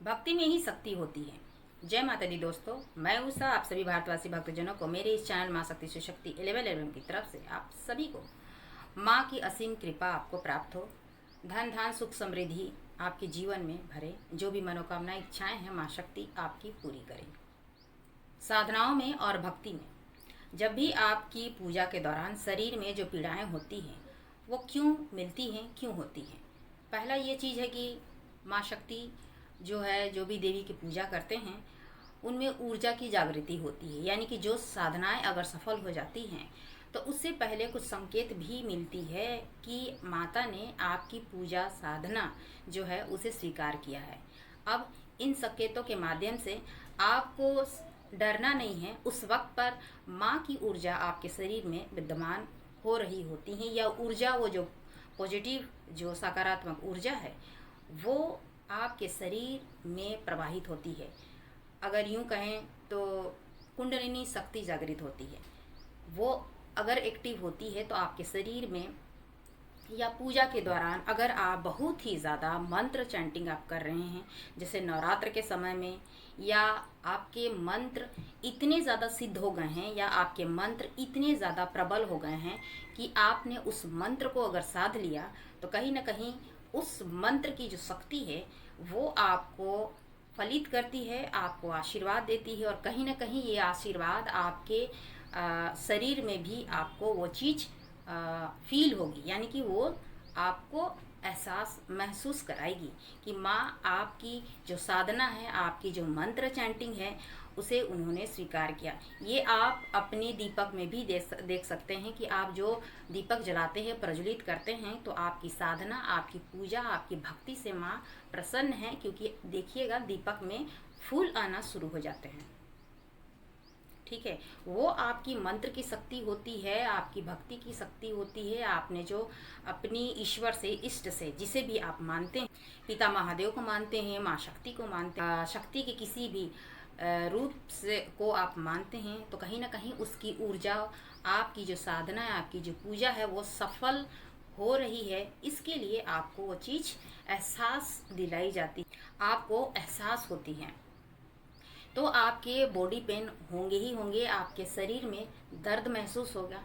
भक्ति में ही शक्ति होती है। जय माता दी दोस्तों, मैं उषा आप सभी भारतवासी भक्तजनों को मेरे इस चैनल माँ शक्ति से शक्ति 11 की तरफ से आप सभी को माँ की असीम कृपा आपको प्राप्त हो। धन धान सुख समृद्धि आपके जीवन में भरे। जो भी मनोकामना इच्छाएं हैं माँ शक्ति आपकी पूरी करें। साधनाओं में और भक्ति में जब भी आपकी पूजा के दौरान शरीर में जो पीड़ाएं होती हैं वो क्यों मिलती हैं, क्यों होती हैं। पहला ये चीज़ है कि माँ शक्ति जो है, जो भी देवी की पूजा करते हैं उनमें ऊर्जा की जागृति होती है। यानी कि जो साधनाएं अगर सफल हो जाती हैं तो उससे पहले कुछ संकेत भी मिलती है कि माता ने आपकी पूजा साधना जो है उसे स्वीकार किया है। अब इन संकेतों के माध्यम से आपको डरना नहीं है। उस वक्त पर माँ की ऊर्जा आपके शरीर में विद्यमान हो रही होती है, या ऊर्जा वो जो पॉजिटिव जो सकारात्मक ऊर्जा है वो आपके शरीर में प्रवाहित होती है। अगर यूं कहें तो कुंडलिनी शक्ति जागृत होती है। वो अगर एक्टिव होती है तो आपके शरीर में या पूजा के दौरान अगर आप बहुत ही ज़्यादा मंत्र चैंटिंग आप कर रहे हैं, जैसे नवरात्र के समय में, या आपके मंत्र इतने ज़्यादा सिद्ध हो गए हैं या आपके मंत्र इतने ज़्यादा प्रबल हो गए हैं कि आपने उस मंत्र को अगर साध लिया तो कहीं ना कहीं उस मंत्र की जो शक्ति है वो आपको फलित करती है, आपको आशीर्वाद देती है। और कहीं ना कहीं ये आशीर्वाद आपके शरीर में भी आपको वो चीज़ फील होगी। यानी कि वो आपको एहसास महसूस कराएगी कि माँ आपकी जो साधना है, आपकी जो मंत्र चैंटिंग है उसे उन्होंने स्वीकार किया। ये आप अपने दीपक में भी देख सकते हैं कि आप जो दीपक जलाते हैं, प्रज्वलित करते हैं, तो आपकी साधना, आपकी पूजा, आपकी भक्ति से माँ प्रसन्न है। क्योंकि देखिएगा दीपक में फूल आना शुरू हो जाते हैं। ठीक है, वो आपकी मंत्र की शक्ति होती है, आपकी भक्ति की शक्ति होती है। आपने जो अपनी ईश्वर से, इष्ट से, जिसे भी आप मानते हैं, पिता महादेव को मानते हैं, माँ शक्ति को मानते हैं, शक्ति के किसी भी रूप से को आप मानते हैं, तो कहीं ना कहीं उसकी ऊर्जा, आपकी जो साधना है, आपकी जो पूजा है वो सफल हो रही है। इसके लिए आपको वो चीज़ एहसास दिलाई जाती, आपको एहसास होती है। तो आपके बॉडी पेन होंगे ही होंगे, आपके शरीर में दर्द महसूस होगा।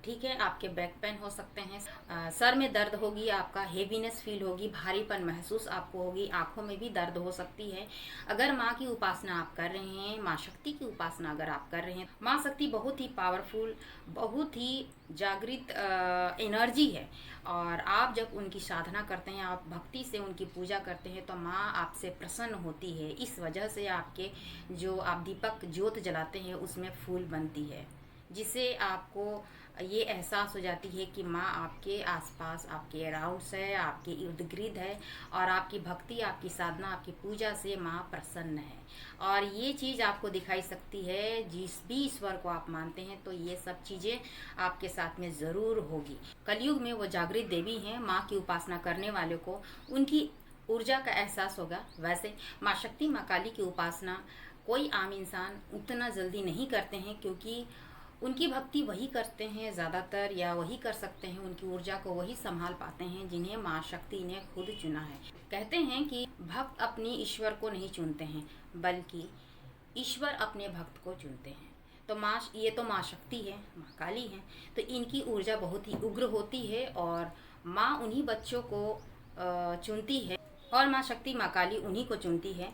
ठीक है, आपके बैक पेन हो सकते हैं, सर में दर्द होगी, आपका हेवीनेस फील होगी, भारीपन महसूस आपको होगी, आंखों में भी दर्द हो सकती है। अगर माँ की उपासना आप कर रहे हैं, माँ शक्ति की उपासना अगर आप कर रहे हैं, माँ शक्ति बहुत ही पावरफुल, बहुत ही जागृत एनर्जी है। और आप जब उनकी साधना करते हैं, आप भक्ति से उनकी पूजा करते हैं, तो माँ आपसे प्रसन्न होती है। इस वजह से आपके जो आप दीपक ज्योत जलाते हैं उसमें फूल बनती है, जिससे आपको ये एहसास हो जाती है कि माँ आपके आसपास, आपके अराउंड्स है, आपके इर्द गिर्द है। और आपकी भक्ति, आपकी साधना, आपकी पूजा से माँ प्रसन्न है। और ये चीज़ आपको दिखाई सकती है, जिस भी ईश्वर को आप मानते हैं तो ये सब चीज़ें आपके साथ में ज़रूर होगी। कलयुग में वो जागृत देवी हैं। माँ की उपासना करने वाले को उनकी ऊर्जा का एहसास होगा। वैसे माँ शक्ति, माँ काली की उपासना कोई आम इंसान उतना जल्दी नहीं करते हैं, क्योंकि उनकी भक्ति वही करते हैं ज़्यादातर, या वही कर सकते हैं, उनकी ऊर्जा को वही संभाल पाते हैं जिन्हें माँ शक्ति ने खुद चुना है। कहते हैं कि भक्त अपनी ईश्वर को नहीं चुनते हैं, बल्कि ईश्वर अपने भक्त को चुनते हैं। तो माँ, ये तो माँ शक्ति है, माँ काली है, तो इनकी ऊर्जा बहुत ही उग्र होती है और माँ उन्हीं बच्चों को चुनती है, और माँ शक्ति, माँ काली उन्हीं को चुनती है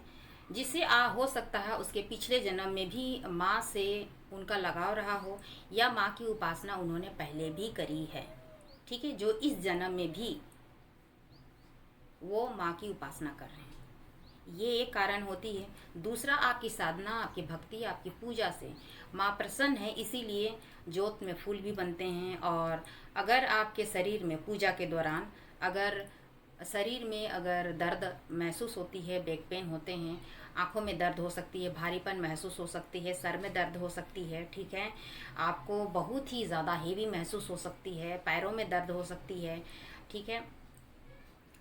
जिससे हो सकता है उसके पिछले जन्म में भी माँ से उनका लगाव रहा हो, या माँ की उपासना उन्होंने पहले भी करी है। ठीक है, जो इस जन्म में भी वो माँ की उपासना कर रहे हैं, ये एक कारण होती है। दूसरा, आपकी साधना, आपकी भक्ति, आपकी पूजा से माँ प्रसन्न है, इसीलिए ज्योत में फूल भी बनते हैं। और अगर आपके शरीर में पूजा के दौरान अगर शरीर में अगर दर्द महसूस होती है, बैक पेन होते हैं, आंखों में दर्द हो सकती है, भारीपन महसूस हो सकती है, सर में दर्द हो सकती है, ठीक है, आपको बहुत ही ज़्यादा हेवी महसूस हो सकती है, पैरों में दर्द हो सकती है, ठीक है,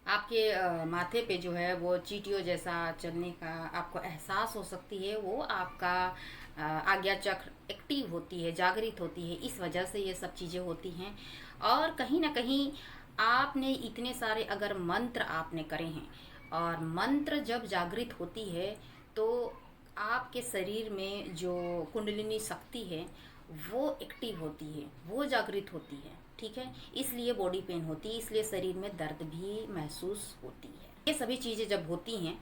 आपके माथे पे जो है वो चींटियों जैसा चलने का आपको एहसास हो सकती है, वो आपका आज्ञा चक्र एक्टिव होती है, जागृत होती है, इस वजह से ये सब चीज़ें होती हैं। और कहीं ना कहीं आपने इतने सारे अगर मंत्र आपने करे हैं, और मंत्र जब जागृत होती है तो आपके शरीर में जो कुंडलिनी शक्ति है वो एक्टिव होती है, वो जागृत होती है। ठीक है, इसलिए बॉडी पेन होती है, इसलिए शरीर में दर्द भी महसूस होती है। ये सभी चीज़ें जब होती हैं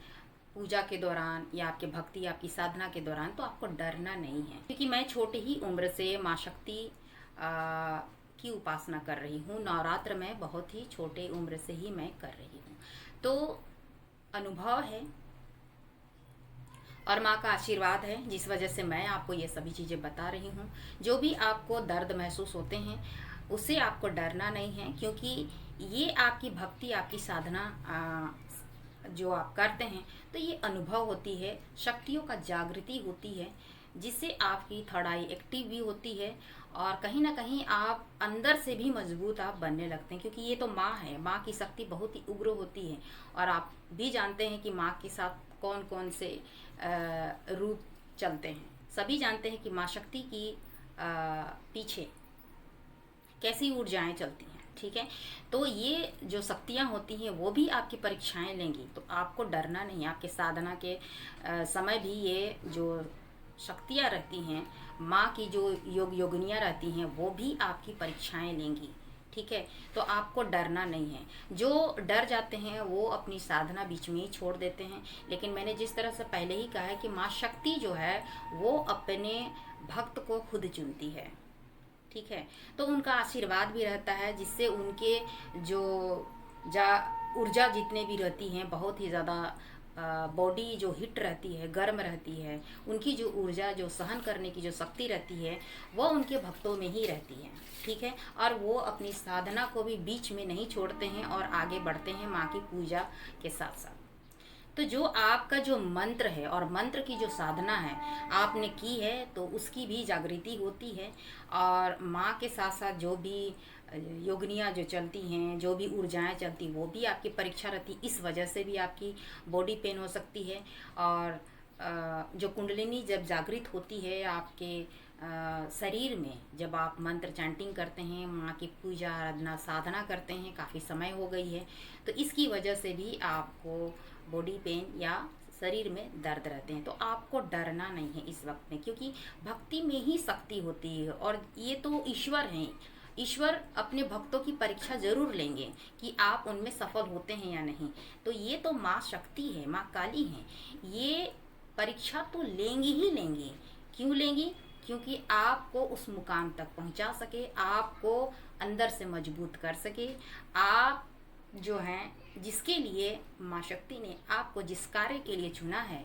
पूजा के दौरान या आपके भक्ति, आपकी साधना के दौरान, तो आपको डरना नहीं है। क्योंकि मैं छोटी ही उम्र से माँ शक्ति की उपासना कर रही हूँ। नवरात्र में बहुत ही छोटे उम्र से ही मैं कर रही हूँ, तो अनुभव है और माँ का आशीर्वाद है, जिस वजह से मैं आपको ये सभी चीज़ें बता रही हूँ। जो भी आपको दर्द महसूस होते हैं उससे आपको डरना नहीं है, क्योंकि ये आपकी भक्ति, आपकी साधना जो आप करते हैं तो ये अनुभव होती है, शक्तियों का जागृति होती है, जिससे आपकी थर्ड आई एक्टिव भी होती है और कहीं ना कहीं आप अंदर से भी मजबूत आप बनने लगते हैं। क्योंकि ये तो माँ है, माँ की शक्ति बहुत ही उग्र होती है और आप भी जानते हैं कि माँ के साथ कौन कौन से रूप चलते हैं। सभी जानते हैं कि माँ शक्ति की पीछे कैसी ऊर्जाएं चलती हैं। ठीक है, तो ये जो शक्तियाँ होती हैं वो भी आपकी परीक्षाएं लेंगी, तो आपको डरना नहीं। आपके साधना के समय भी ये जो शक्तियाँ रहती हैं, माँ की जो योगिनियाँ रहती हैं, वो भी आपकी परीक्षाएं लेंगी। ठीक है, तो आपको डरना नहीं है। जो डर जाते हैं वो अपनी साधना बीच में ही छोड़ देते हैं। लेकिन मैंने जिस तरह से पहले ही कहा है कि माँ शक्ति जो है वो अपने भक्त को खुद चुनती है। ठीक है, तो उनका आशीर्वाद भी रहता है, जिससे उनके जो ऊर्जा जितने भी रहती हैं बहुत ही ज़्यादा बॉडी जो हिट रहती है, गर्म रहती है, उनकी जो ऊर्जा, जो सहन करने की जो शक्ति रहती है वो उनके भक्तों में ही रहती है। ठीक है, और वो अपनी साधना को भी बीच में नहीं छोड़ते हैं और आगे बढ़ते हैं माँ की पूजा के साथ साथ। तो जो आपका जो मंत्र है और मंत्र की जो साधना है आपने की है तो उसकी भी जागृति होती है, और माँ के साथ साथ जो भी योगनियाँ जो चलती हैं, जो भी ऊर्जाएं चलती, वो भी आपकी परीक्षा रहती। इस वजह से भी आपकी बॉडी पेन हो सकती है। और जो कुंडलिनी जब जागृत होती है आपके शरीर में, जब आप मंत्र चैंटिंग करते हैं, माँ की पूजा आराधना साधना करते हैं, काफ़ी समय हो गई है, तो इसकी वजह से भी आपको बॉडी पेन या शरीर में दर्द रहते हैं। तो आपको डरना नहीं है इस वक्त में, क्योंकि भक्ति में ही शक्ति होती है और ये तो ईश्वर हैं। ईश्वर अपने भक्तों की परीक्षा जरूर लेंगे कि आप उनमें सफल होते हैं या नहीं। तो ये तो माँ शक्ति है, माँ काली है, ये परीक्षा तो लेंगी ही लेंगी। क्यों लेंगी? क्योंकि आपको उस मुकाम तक पहुंचा सके, आपको अंदर से मजबूत कर सके। आप जो हैं, जिसके लिए माँ शक्ति ने आपको जिस कार्य के लिए चुना है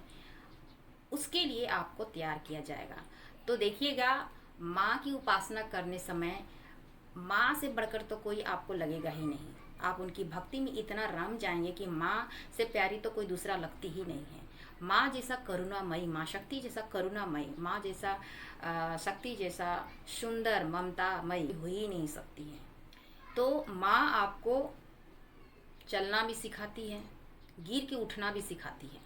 उसके लिए आपको तैयार किया जाएगा। तो देखिएगा, माँ की उपासना करने समय माँ से बढ़कर तो कोई आपको लगेगा ही नहीं। आप उनकी भक्ति में इतना रम जाएंगे कि माँ से प्यारी तो कोई दूसरा लगती ही नहीं है। माँ जैसा करुणामयी, माँ शक्ति जैसा करुणामयी, माँ जैसा शक्ति जैसा सुंदर ममतामयी हो ही नहीं सकती है। तो माँ आपको चलना भी सिखाती है, गिर के उठना भी सिखाती है।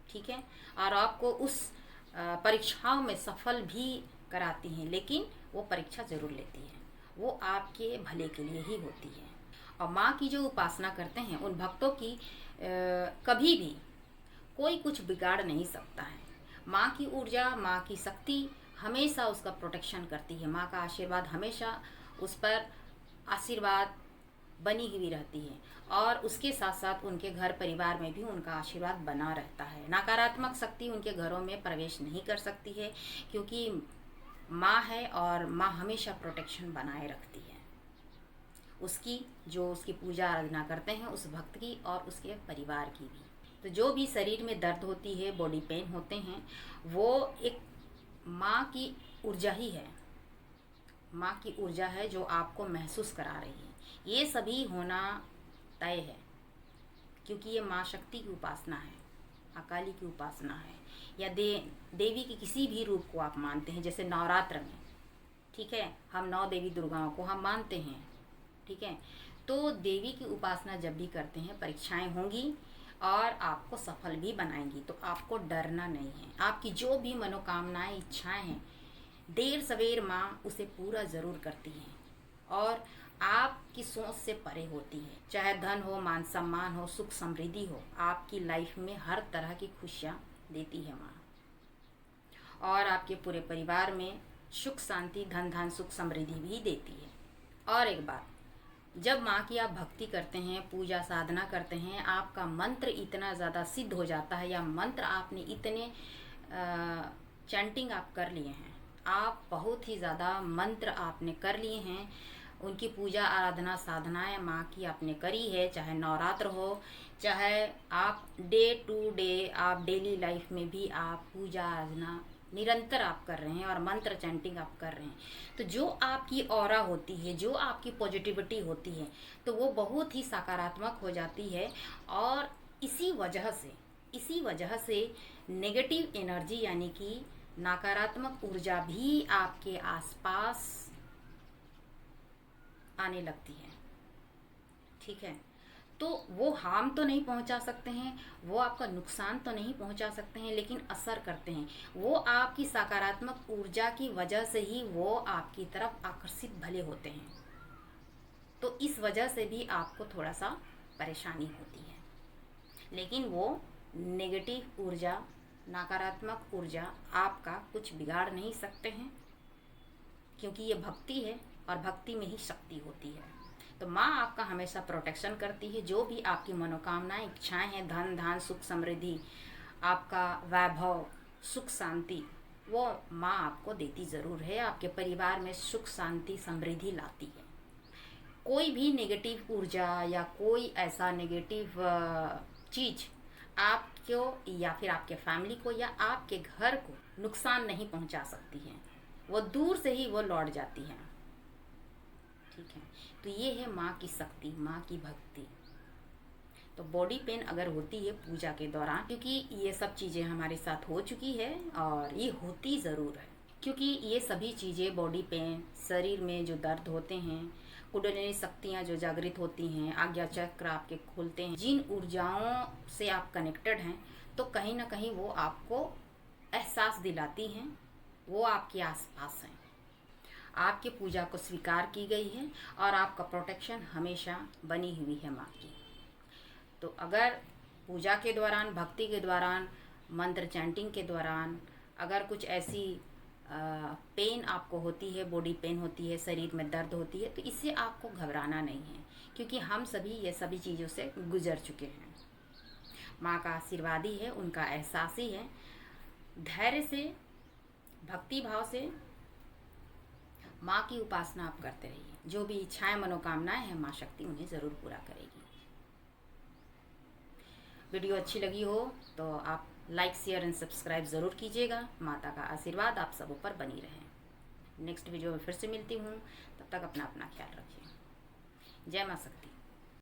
ठीक है, और आपको उस परीक्षाओं में सफल भी कराती हैं, लेकिन वो परीक्षा ज़रूर लेती है, वो आपके भले के लिए ही होती है। और माँ की जो उपासना करते हैं उन भक्तों की कभी भी कोई कुछ बिगाड़ नहीं सकता है। माँ की ऊर्जा, माँ की शक्ति हमेशा उसका प्रोटेक्शन करती है। माँ का आशीर्वाद हमेशा उस पर आशीर्वाद बनी हुई रहती है, और उसके साथ साथ उनके घर परिवार में भी उनका आशीर्वाद बना रहता है। नकारात्मक शक्ति उनके घरों में प्रवेश नहीं कर सकती है, क्योंकि माँ है और माँ हमेशा प्रोटेक्शन बनाए रखती है उसकी, जो उसकी पूजा आराधना करते हैं उस भक्त की और उसके परिवार की भी। तो जो भी शरीर में दर्द होती है, बॉडी पेन होते हैं, वो एक माँ की ऊर्जा ही है, माँ की ऊर्जा है जो आपको महसूस करा रही है। ये सभी होना तय है, क्योंकि ये माँ शक्ति की उपासना है, अकाली की उपासना है, या देवी की किसी भी रूप को आप मानते हैं, जैसे नवरात्र में। ठीक है, हम 9 देवी दुर्गाओं को हम मानते हैं। ठीक है, तो देवी की उपासना जब भी करते हैं परीक्षाएं होंगी और आपको सफल भी बनाएंगी। तो आपको डरना नहीं है। आपकी जो भी मनोकामनाएं, इच्छाएं हैं, देर सवेर माँ उसे पूरा ज़रूर करती हैं, और आप की सोच से परे होती है। चाहे धन हो, मान सम्मान हो, सुख समृद्धि हो, आपकी लाइफ में हर तरह की खुशियाँ देती है माँ। और आपके पूरे परिवार में सुख शांति, धन धान, सुख समृद्धि भी देती है। और एक बात, जब माँ की आप भक्ति करते हैं, पूजा साधना करते हैं, आपका मंत्र इतना ज़्यादा सिद्ध हो जाता है, या मंत्र आपने इतने चैंटिंग आप कर लिए हैं, आप बहुत ही ज़्यादा मंत्र आपने कर लिए हैं, उनकी पूजा आराधना साधनाएं माँ की आपने करी है, चाहे नवरात्र हो, चाहे आप डे टू डे आप डेली लाइफ में भी आप पूजा आराधना निरंतर आप कर रहे हैं और मंत्र चैंटिंग आप कर रहे हैं, तो जो आपकी ऑरा होती है, जो आपकी पॉजिटिविटी होती है, तो वो बहुत ही सकारात्मक हो जाती है। और इसी वजह से नेगेटिव एनर्जी यानी कि नकारात्मक ऊर्जा भी आपके आसपास आने लगती है। ठीक है, तो वो हार्म तो नहीं पहुंचा सकते हैं, वो आपका नुकसान तो नहीं पहुंचा सकते हैं, लेकिन असर करते हैं। वो आपकी सकारात्मक ऊर्जा की वजह से ही वो आपकी तरफ आकर्षित भले होते हैं। तो इस वजह से भी आपको थोड़ा सा परेशानी होती है, लेकिन वो नेगेटिव ऊर्जा, नकारात्मक ऊर्जा आपका कुछ बिगाड़ नहीं सकते हैं, क्योंकि ये भक्ति है और भक्ति में ही शक्ति होती है। तो माँ आपका हमेशा प्रोटेक्शन करती है। जो भी आपकी मनोकामनाएं, इच्छाएं हैं, धन धान, सुख समृद्धि, आपका वैभव, सुख शांति, वो माँ आपको देती ज़रूर है। आपके परिवार में सुख शांति समृद्धि लाती है। कोई भी नेगेटिव ऊर्जा या कोई ऐसा नेगेटिव चीज़ आपको या फिर आपके फैमिली को या आपके घर को नुकसान नहीं पहुंचा सकती है। वो दूर से ही वो लौट जाती है। ठीक है, तो ये है माँ की शक्ति, माँ की भक्ति। तो बॉडी पेन अगर होती है पूजा के दौरान, क्योंकि ये सब चीज़ें हमारे साथ हो चुकी है और ये होती ज़रूर है, क्योंकि ये सभी चीज़ें, बॉडी पेन, शरीर में जो दर्द होते हैं, कुंडलिनी शक्तियाँ जो जागृत होती हैं, आज्ञा चक्र आपके खुलते हैं, जिन ऊर्जाओं से आप कनेक्टेड हैं, तो कहीं ना कहीं वो आपको एहसास दिलाती हैं, वो आपके आसपास हैं। आपकी पूजा को स्वीकार की गई है और आपका प्रोटेक्शन हमेशा बनी हुई है माँ की। तो अगर पूजा के दौरान, भक्ति के दौरान, मंत्र चैंटिंग के दौरान अगर कुछ ऐसी पेन आपको होती है, बॉडी पेन होती है, शरीर में दर्द होती है, तो इससे आपको घबराना नहीं है, क्योंकि हम सभी ये सभी चीज़ों से गुजर चुके हैं। माँ का आशीर्वाद ही है, उनका एहसास ही है। धैर्य से, भक्ति भाव से माँ की उपासना आप करते रहिए। जो भी इच्छाएं, मनोकामनाएं हैं, माँ शक्ति उन्हें ज़रूर पूरा करेगी। वीडियो अच्छी लगी हो तो आप लाइक, शेयर एंड सब्सक्राइब ज़रूर कीजिएगा। माता का आशीर्वाद आप सबों पर बनी रहे। नेक्स्ट वीडियो में फिर से मिलती हूँ, तब तक अपना ख्याल रखिए। जय माँ शक्ति।